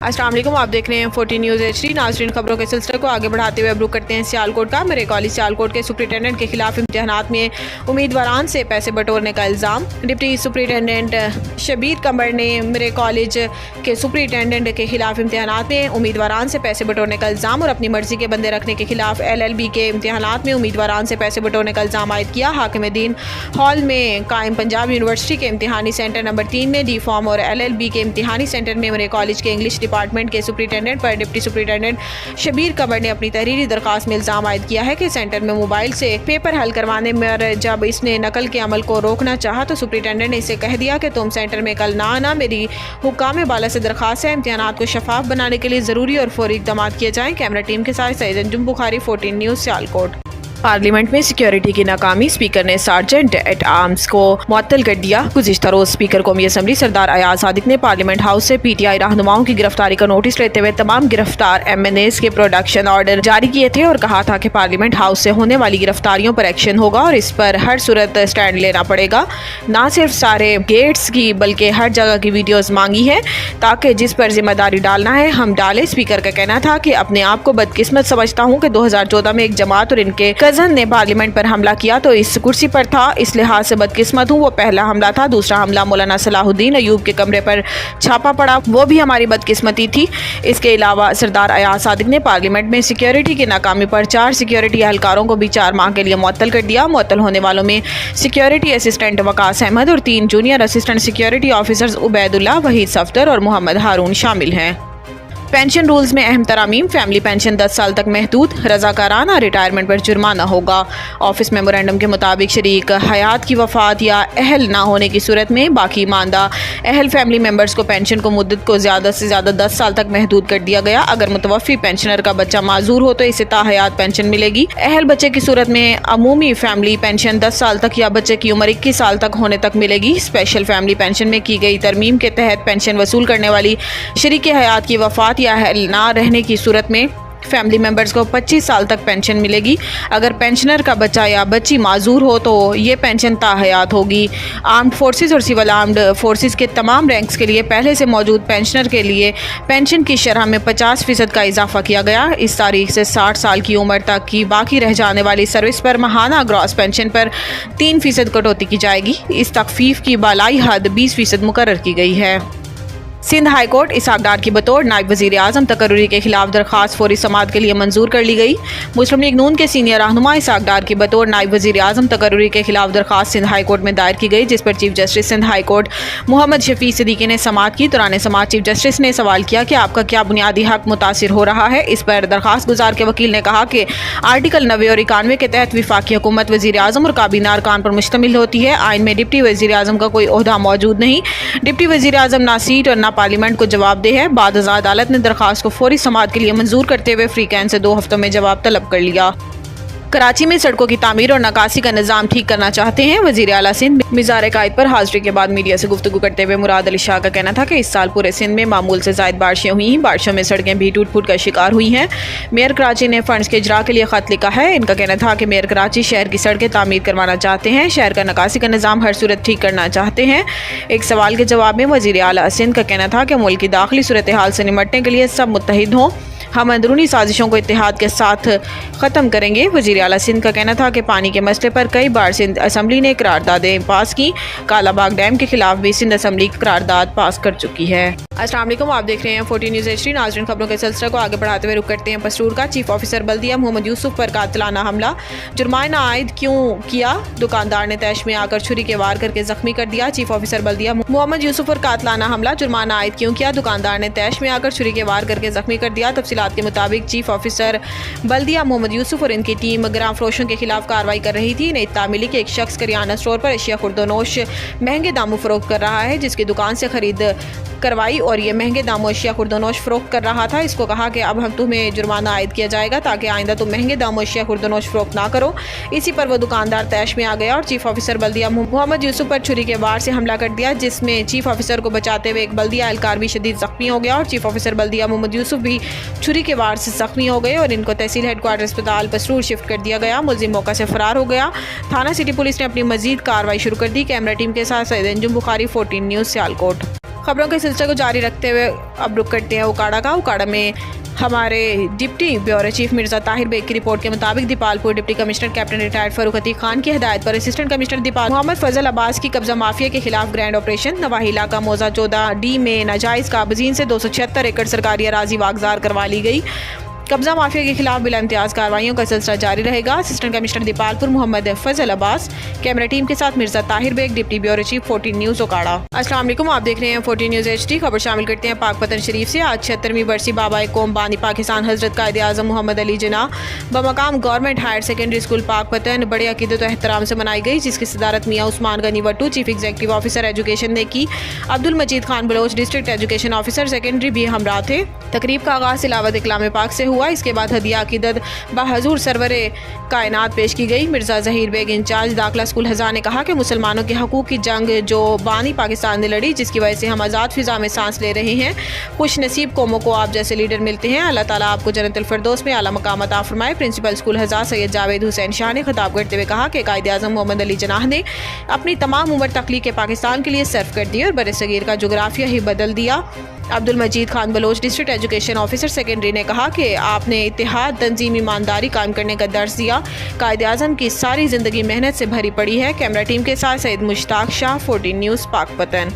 अस्सलाम वालेकुम, आप देख रहे हैं 14 न्यूज़ HD। नाज़रीन, खबरों के सिलसिले को आगे बढ़ाते हुए अब रुख करते हैं सियालकोट का। मेरे कॉलेज सियालकोट के सुप्रिटेंडेंट के खिलाफ इम्तिहानात में उम्मीदवारान से पैसे बटोरने का इल्ज़ाम। डिप्टी सुप्रिटेंडेंट शबीर कमर ने मेरे कॉलेज के सुप्रिटेंडेंट के खिलाफ इम्तिहानात में उम्मीदवारान से पैसे बटोरने का इल्ज़ाम और अपनी मर्जी के बंदे रखने के खिलाफ LLB के इम्तिहानात में उम्मीदवारान से पैसे बटोरने का इल्ज़ाम आयद किया। हाकिमुद्दीन हॉल में कायम पंजाब यूनिवर्सिटी के इम्तिहानी सेंटर नंबर 3 में D फॉर्म और LLB के इम्तिहानी सेंटर में मेरे कॉलेज के इंग्लिश डिपार्टमेंट के सुप्रिटेंडेंट पर डिप्टी सुप्रिटेंडेंट शबीर कमर ने अपनी तहरीरी दरखास्त में इल्ज़ाम आयद किया है कि सेंटर में मोबाइल से पेपर हल करवाने में जब इसने नकल के अमल को रोकना चाहा तो सुप्रिटेंडेंट ने इसे कह दिया कि तुम सेंटर में कल ना आना। मेरी हुक्काम बाला से दरखास्त है इम्तिहानात को शफाफ बनाने के लिए ज़रूरी और फौरी इक़दाम किए जाएँ। कैमरा टीम के साथ सैयद अंजुम बुखारी, 14 न्यूज़ सियालकोट। पार्लियामेंट में सिक्योरिटी की नाकामी, स्पीकर ने सार्जेंट एट आर्म्स को मुअत्तल कर दिया। गुज़िश्ता रोज़ स्पीकर कौमी असम्बली सरदार अयाज सादिक ने पार्लियामेंट हाउस से PTI रहनुमाओं की गिरफ्तारी का नोटिस लेते हुए तमाम गिरफ्तार MNAs के प्रोडक्शन ऑर्डर जारी किए थे और कहा था कि पार्लियामेंट हाउस से होने वाली गिरफ्तारियों पर एक्शन होगा और इस पर हर सूरत स्टैंड लेना पड़ेगा। ना सिर्फ सारे गेट्स की बल्कि हर जगह की वीडियोज़ मांगी है ताकि जिस पर जिम्मेदारी डालना है हम डालें। स्पीकर का कहना था कि अपने आप को बदकिस्मत समझता हूँ कि 2014 में एक जमात और इनके ने पार्लियामेंट पर हमला किया तो इस कुर्सी पर था, इस लिहाज से बदकिस्मत हूँ। वो पहला हमला था। दूसरा हमला मौलाना सलाहुद्दीन अयूब के कमरे पर छापा पड़ा, वो भी हमारी बदकिस्मती थी। इसके अलावा सरदार अयाज सादिक ने पार्लियामेंट में सिक्योरिटी की नाकामी पर 4 सिक्योरिटी एहलकारों को भी 4 माह के लिए मुअत्तल कर दिया। मुअत्तल होने वालों में सिक्योरिटी असिस्टेंट वकास अहमद और 3 junior assistant security officers Ubaidullah, Waheed Safdar और मोहम्मद हारून शामिल हैं। पेंशन रूल्स में अहम तरामीम, फैमिली पेंशन 10 साल तक महदूद, रजाकाराना रिटायरमेंट पर जुर्माना होगा। ऑफिस मेमोरेंडम के मुताबिक शरीक हयात की वफात या अहल ना होने की सूरत में बाकी मानदा अहल फैमिली मेम्बर्स को पेंशन को मुद्दत को ज़्यादा से ज़्यादा 10 साल तक महदूद कर दिया गया। अगर मुतवफ़ी पेंशनर का बच्चा माजूर हो तो इसे ताहयात पेंशन मिलेगी। अहल बच्चे की सूरत में अमूमी फैमिली पेंशन 10 साल तक या बच्चे की उम्र 21 साल तक होने तक मिलेगी। स्पेशल फैमिली पेंशन में की गई तरमीम के तहत पेंशन वसूल करने वाली शरीक हयात की वफात या अहल ना रहने की सूरत में फैमिली मेंबर्स को 25 साल तक पेंशन मिलेगी। अगर पेंशनर का बच्चा या बच्ची माजूर हो तो ये पेंशन ताहयात होगी। आर्म्ड फोर्सेस और सिविल आर्म्ड फोर्सेस के तमाम रैंक्स के लिए पहले से मौजूद पेंशनर के लिए पेंशन की शरह में 50% का इजाफा किया गया। इस तारीख से 60 साल की उम्र तक की बाकी रह जाने वाली सर्विस पर माहाना ग्रॉस पेंशन पर 3% कटौती की जाएगी। इस तखफीफ की बालाई हद 20% मुकर्रर की गई है। सिंध हाई कोर्ट इसहाक डार की बतौर नायब वज़ीर आज़म तकर्रुरी के खिलाफ दरख्वास्त फौरी समाअत के लिए मंजूर कर ली गई। मुस्लिम लीग नून के सीनियर रहनुमा इसहाक डार की बतौर नायब वज़ीर आज़म तकर्रुरी के खिलाफ दरख्वास्त सिंध हाई कोर्ट में दायर की गई, जिस पर chief justice Sindh high court Mohammad Shafi Siddiqui ने समाअत की। दौरान समाअत चीफ जस्टिस ने सवाल किया कि आपका क्या बुनियादी हक मुतासिर हो रहा है। इस पर दरख्वास्त गुजार के वकील ने कहा कि आर्टिकल 90 और 91 के तहत वफाकी हुकूमत वज़ीर आज़म और काबीना अरकान पर मुश्तमिल होती है। आइन में डिप्टी वज़ीर आज़म का कोई ओहदा मौजूद नहीं। डिप्टी वज़ीर आज़म ना सीट और ना पार्लियामेंट को जवाब दे है। बाद अदालत ने दरखास्त को फौरी समाअत के लिए मंजूर करते हुए फ्री कैन से 2 हफ्तों में जवाब तलब कर लिया। कराची में सड़कों की तामीर और नकासी का निज़ाम ठीक करना चाहते हैं। वज़ीर आला सिंध मिज़ार कायद पर हाज़िरी के बाद मीडिया से गुफ्तगू करते हुए मुराद अली शाह का कहना था कि इस साल पूरे सिंध में मामूल से ज़ायद बारिशें हुई हैं। बारिशों में सड़कें भी टूट फूट का शिकार हुई हैं। मेयर कराची ने फंड्स के इजरा के लिए ख़त लिखा है। इनका कहना था कि मेयर कराची शहर की सड़कें तामीर करवाना चाहते हैं, शहर का नकासी का निज़ाम हर सूरत ठीक करना चाहते हैं। एक सवाल के जवाब में वज़ीर आला सिंध का कहना था कि मुल्क की दाखिली सूरत हाल से निमटने के लिए सब मुत्तहिद हों, हम अंदरूनी साजिशों को इत्तेहाद के साथ ख़त्म करेंगे। वज़ीर आला सिंध का कहना था कि पानी के मसले पर कई बार सिंध असम्बली ने करारदादें पास की। कालाबाग डैम के खिलाफ भी सिंध असम्बली करारदाद पास कर चुकी है। अस्सलाम वालेकुम, आप देख रहे हैं 14 न्यूज़ HD। नाज़रीन, खबरों के सिलसिले को आगे बढ़ाते हुए रुख करते हैं पसरूर का। चीफ ऑफिसर बल्दिया मोहम्मद यूसुफ पर कातिलाना हमला, जुर्माना आयद क्यों किया? दुकानदार ने तैश में आकर छुरी के वार करके जख्मी कर दिया। चीफ ऑफिसर बल्दिया मोहम्मद यूसुफ पर कातिलाना हमला, जुर्माना आयद क्यों किया? दुकानदार ने तैश में आकर छुरी के वार करके जख्मी कर दिया। तफसीलात के मुताबिक चीफ ऑफिसर बल्दिया मोहम्मद यूसुफ और इनकी टीम ग्राम फरोशों के खिलाफ कार्रवाई कर रही थी। इन्हें इत्तला मिली कि एक शख्स करियाना स्टोर पर अशिया खुर्दोनोश महंगे दामों फरोख्त कर रहा है, जिसकी दुकान से खरीद करवाई और ये महंगे दामों अशिया खुर्दोनोश फरोख्त कर रहा था। इसको कहा कि अब हम तुम्हें जुर्माना आयद किया जाएगा ताकि आइंदा तुम महंगे दामों अशिया खुर्दोनोश फरोख्त ना करो। इसी पर वो दुकानदार तैश में आ गया और चीफ ऑफिसर बल्दिया मोहम्मद यूसुफ पर छुरी के वार से हमला कर दिया, जिसमें चीफ ऑफिसर को बचाते हुए एक बल्दिया एहलकार भी शदीद जख्मी हो गया और चीफ ऑफिसर बल्दिया मोहम्मद यूसुफ भी छुरी के वार से जख्मी हो गए और इनको तहसील हेडक्वार्टर अस्पताल पसरूर शिफ्ट कर दिया गया। मुलजिम मौका से फरार हो गया। थाना सिटी पुलिस ने अपनी मजीद कार्रवाई शुरू कर दी। कैमरा टीम के साथ सैयद अंजुम बुखारी, 14 न्यूज़ सियालकोट। खबरों के सिलसिले को जारी रखते हुए अब रुक करते हैं उकाड़ा का। उकाड़ा में हमारे deputy bureau chief Mirza Tahir Baig की रिपोर्ट के मुताबिक Dipalpur deputy commissioner captain retired Farrukh Atiq Khan की हिदायत पर असिस्टेंट कमिश्नर दीपाल मोहम्मद फजल अब्बास की कब्जा माफिया के खिलाफ ग्रैंड ऑपरेशन नवाही इलाका मौजा 14D में नाजायज काबजीन से 276 एकड़ सरकारी अराजी वागजार करवा ली गई। कब्जा माफिया के खिलाफ बिला इम्तियाज कार्रवाइयों का सिलसिला जारी रहेगा। Assistant commissioner Dipalpur Mohammad Fazal Abbas, camera team के साथ Mirza Tahir Baig, deputy bureau chief 14 news Okara. अस्सलाम वालेकुम, आप देख रहे हैं 14 न्यूज़ HD। खबर शामिल करते हैं पाक पतन शरीफ से। आज 76वीं बरसी बाबा कौम बानी पाकिस्तान हजरत कायदे आज़म Mohammad Ali Jinnah बमकाम government higher secondary school पाक पतन बड़े अकीदत व एहतराम से मनाई गई, जिसकी सदारत Mian Usman Ghani Wattoo chief executive officer education ने की। Abdul Majeed Khan Baloch district education officer secondary भी हमरा थे। तकरीब का आगाज़ तिलावत इकलाम पाक से हुआ। इसके बाद हदिया अकीदत बहजूर सरवरे कायनात पेश की गई। मिर्जा जहीर बेग इंचार्ज दाखिला स्कूल हज़ा ने कहा कि मुसलमानों के हकूक़ की जंग जो बानी पाकिस्तान ने लड़ी, जिसकी वजह से हम आज़ाद फ़िज़ा में सांस ले रहे हैं। खुश नसीब कौमों को आप जैसे लीडर मिलते हैं। अल्लाह ताला आपको जन्नतुल फिरदौस में आला मकाम अता फरमाए। प्रिंसिपल स्कूल हज़ा सैयद जावेद हुसैन शाह ने खिताब करते हुए कहा कि कायदे आज़म मोहम्मद अली जिन्ना ने अपनी तमाम उम्र तख्लीक़ पाकिस्तान के लिए सर्व कर दी और बरसगीर का जोग्राफिया ही बदल दिया। Abdul Majeed Khan Baloch district education officer secondary ने कहा कि आपने इत्तेहाद, तंजीम, ईमानदारी कायम करने का दर्स दिया। कायदे आज़म की सारी ज़िंदगी मेहनत से भरी पड़ी है। कैमरा टीम के साथ सैयद मुश्ताक शाह, 14 न्यूज़ पाक पतन।